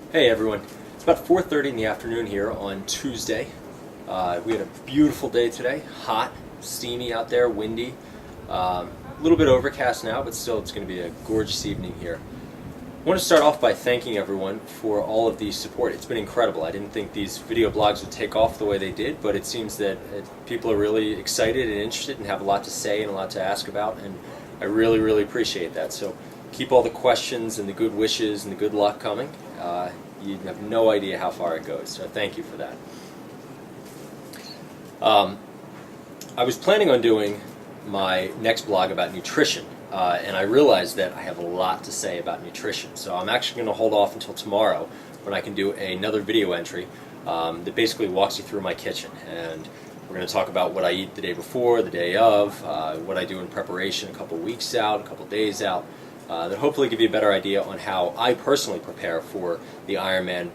Hey everyone, it's about 4:30 in the afternoon here on Tuesday. We had a beautiful day today, hot, steamy out there, windy, a little bit overcast now, but still it's going to be a gorgeous evening here. I want to start off by thanking everyone for all of the support. It's been incredible. I didn't think these video blogs would take off the way they did, but it seems that people are really excited and interested and have a lot to say and a lot to ask about, and I really appreciate that. So keep all the questions and the good wishes and the good luck coming. You have no idea how far it goes, so thank you for that. I was planning on doing my next blog about nutrition, and I realized that I have a lot to say about nutrition, so I'm actually going to hold off until tomorrow when I can do another video entry that basically walks you through my kitchen, and we're going to talk about what I eat the day before, the day of, what I do in preparation a couple weeks out, a couple days out. That hopefully give you a better idea on how I personally prepare for the Ironman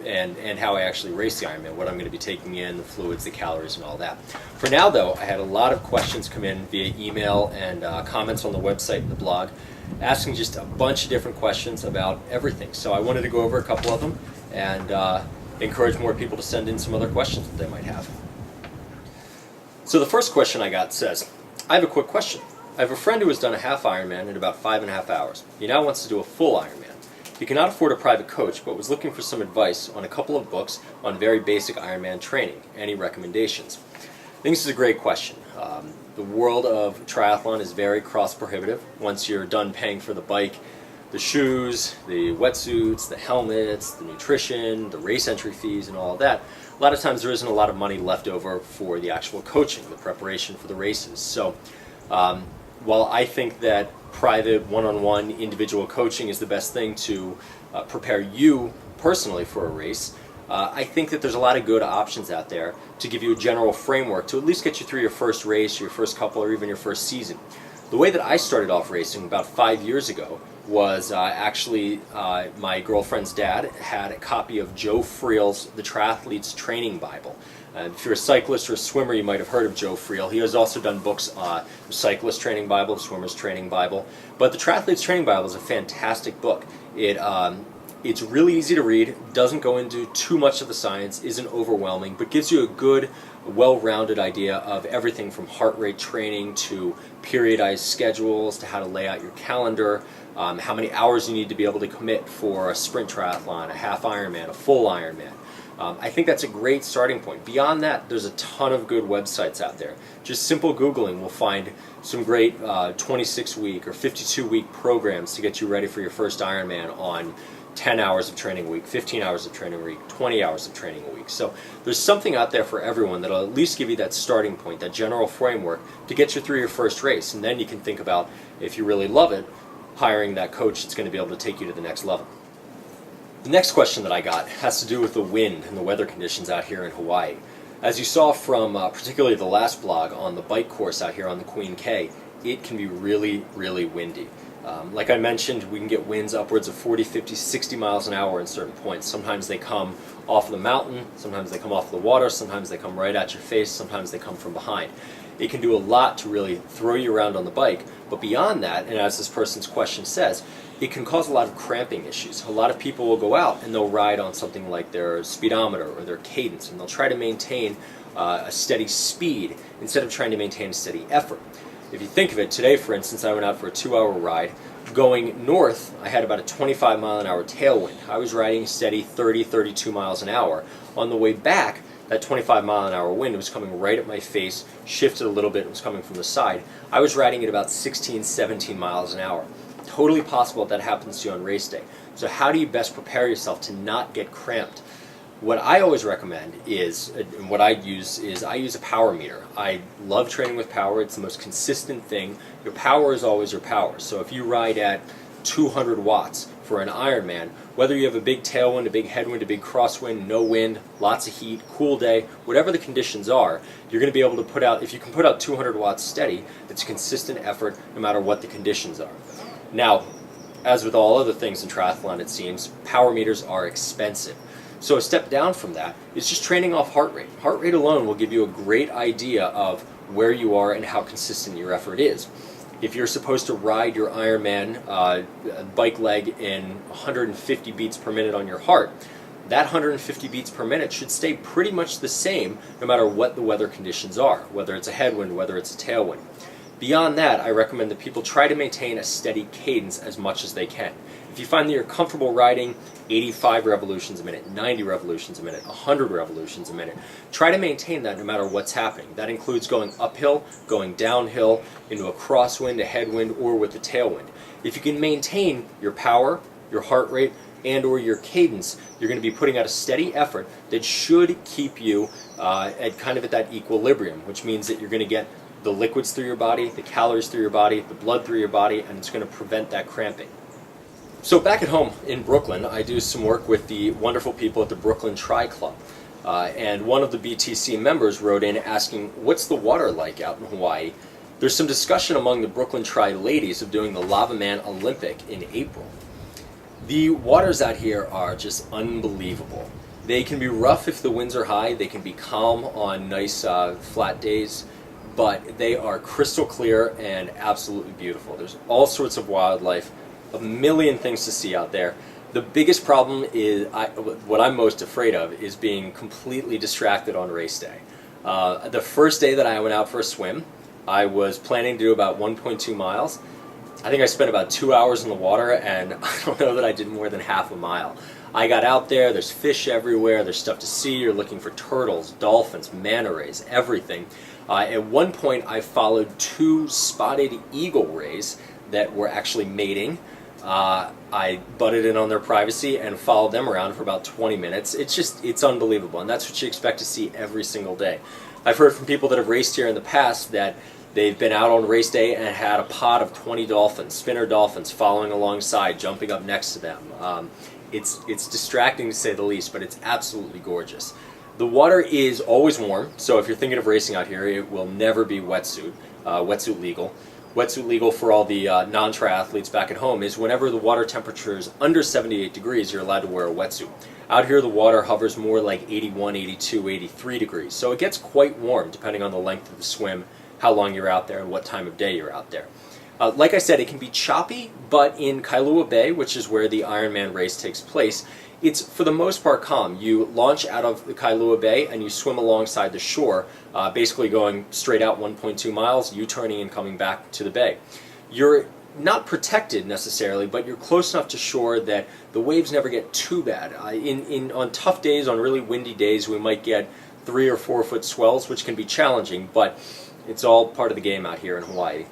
and how I actually race the Ironman, what I'm going to be taking in, the fluids, the calories, and all that. For now, though, I had a lot of questions come in via email and comments on the website and the blog, asking just a bunch of different questions about everything. So I wanted to go over a couple of them and encourage more people to send in some other questions that they might have. So the first question I got says, I have a quick question. I have a friend who has done a half Ironman in about 5.5 hours. He now wants to do a full Ironman. He cannot afford a private coach, but was looking for some advice on a couple of books on very basic Ironman training. Any recommendations? I think this is a great question. The world of triathlon is very cross-prohibitive. Once you're done paying for the bike, the shoes, the wetsuits, the helmets, the nutrition, the race entry fees, and all of that, a lot of times there isn't a lot of money left over for the actual coaching, the preparation for the races. So while I think that private, one-on-one, individual coaching is the best thing to prepare you personally for a race, I think that there's a lot of good options out there to give you a general framework to at least get you through your first race, your first couple, or even your first season. The way that I started off racing about 5 years ago was actually my girlfriend's dad had a copy of Joe Friel's The Triathlete's Training Bible. If you're a cyclist or a swimmer, you might have heard of Joe Friel. He has also done books, the Cyclist Training Bible, the Swimmer's Training Bible. But the Triathlete's Training Bible is a fantastic book. It's really easy to read, doesn't go into too much of the science, isn't overwhelming, but gives you a good, well-rounded idea of everything from heart rate training to periodized schedules to how to lay out your calendar, how many hours you need to be able to commit for a sprint triathlon, a half Ironman, a full Ironman. I think that's a great starting point. Beyond that, there's a ton of good websites out there. Just simple Googling will find some great 26-week or 52-week programs to get you ready for your first Ironman on 10 hours of training a week, 15 hours of training a week, 20 hours of training a week. So there's something out there for everyone that'll at least give you that starting point, that general framework to get you through your first race. And then you can think about, if you really love it, hiring that coach that's going to be able to take you to the next level. The next question that I got has to do with the wind and the weather conditions out here in Hawaii. As you saw from particularly the last blog on the bike course out here on the Queen K, it can be really windy. Like I mentioned, we can get winds upwards of 40, 50, 60 miles an hour in certain points. Sometimes they come off the mountain, sometimes they come off the water, sometimes they come right at your face, sometimes they come from behind. It can do a lot to really throw you around on the bike, but beyond that, and as this person's question says, it can cause a lot of cramping issues. A lot of people will go out and they'll ride on something like their speedometer or their cadence, and they'll try to maintain a steady speed instead of trying to maintain a steady effort. If you think of it, today for instance, I went out for a 2-hour ride. Going north, I had about a 25 mile an hour tailwind. I was riding steady 30, 32 miles an hour. On the way back, that 25 mile an hour wind was coming right at my face, shifted a little bit, it was coming from the side. I was riding at about 16, 17 miles an hour. Totally possible that happens to you on race day. So how do you best prepare yourself to not get cramped? What I always recommend is, and what I use a power meter. I love training with power. It's the most consistent thing. Your power is always your power. So if you ride at 200 watts for an Ironman, whether you have a big tailwind, a big headwind, a big crosswind, no wind, lots of heat, cool day, whatever the conditions are, you're going to be able to put out, if you can put out 200 watts steady, it's a consistent effort no matter what the conditions are. Now, as with all other things in triathlon, it seems, power meters are expensive. So a step down from that is just training off heart rate. Heart rate alone will give you a great idea of where you are and how consistent your effort is. If you're supposed to ride your Ironman bike leg in 150 beats per minute on your heart, that 150 beats per minute should stay pretty much the same no matter what the weather conditions are, whether it's a headwind, whether it's a tailwind. Beyond that, I recommend that people try to maintain a steady cadence as much as they can. If you find that you're comfortable riding 85 revolutions a minute, 90 revolutions a minute, 100 revolutions a minute, try to maintain that no matter what's happening. That includes going uphill, going downhill, into a crosswind, a headwind, or with a tailwind. If you can maintain your power, your heart rate, and or your cadence, you're going to be putting out a steady effort that should keep you at kind of at that equilibrium, which means that you're going to get the liquids through your body, the calories through your body, the blood through your body, and it's going to prevent that cramping. So back at home in Brooklyn, I do some work with the wonderful people at the Brooklyn Tri Club. And one of the BTC members wrote in asking, what's the water like out in Hawaii? There's some discussion among the Brooklyn Tri ladies of doing the Lava Man Olympic in April. The waters out here are just unbelievable. They can be rough if the winds are high, they can be calm on nice flat days, but they are crystal clear and absolutely beautiful. There's all sorts of wildlife, a million things to see out there. The biggest problem is, what I'm most afraid of, is being completely distracted on race day. The first day that I went out for a swim, I was planning to do about 1.2 miles. I think I spent about 2 hours in the water, and I don't know that I did more than half a mile. I got out there, there's fish everywhere, there's stuff to see, you're looking for turtles, dolphins, manta rays, everything. At one point I followed 2 spotted eagle rays that were actually mating. I butted in on their privacy and followed them around for about 20 minutes. It's unbelievable, and that's what you expect to see every single day. I've heard from people that have raced here in the past that they've been out on race day and had a pod of 20 dolphins, spinner dolphins, following alongside, jumping up next to them. It's distracting to say the least, but it's absolutely gorgeous. The water is always warm, so if you're thinking of racing out here, it will never be wetsuit legal. Wetsuit legal for all the non-triathletes back at home is whenever the water temperature is under 78 degrees, you're allowed to wear a wetsuit. Out here the water hovers more like 81, 82, 83 degrees, so it gets quite warm depending on the length of the swim, how long you're out there, and what time of day you're out there. Like I said, it can be choppy, but in Kailua Bay, which is where the Ironman race takes place, it's for the most part calm. You launch out of the Kailua Bay and you swim alongside the shore, basically going straight out 1.2 miles, U-turning and coming back to the bay. You're not protected necessarily, but you're close enough to shore that the waves never get too bad. On tough days, on really windy days, we might get 3 or 4 foot swells, which can be challenging, but it's all part of the game out here in Hawaii.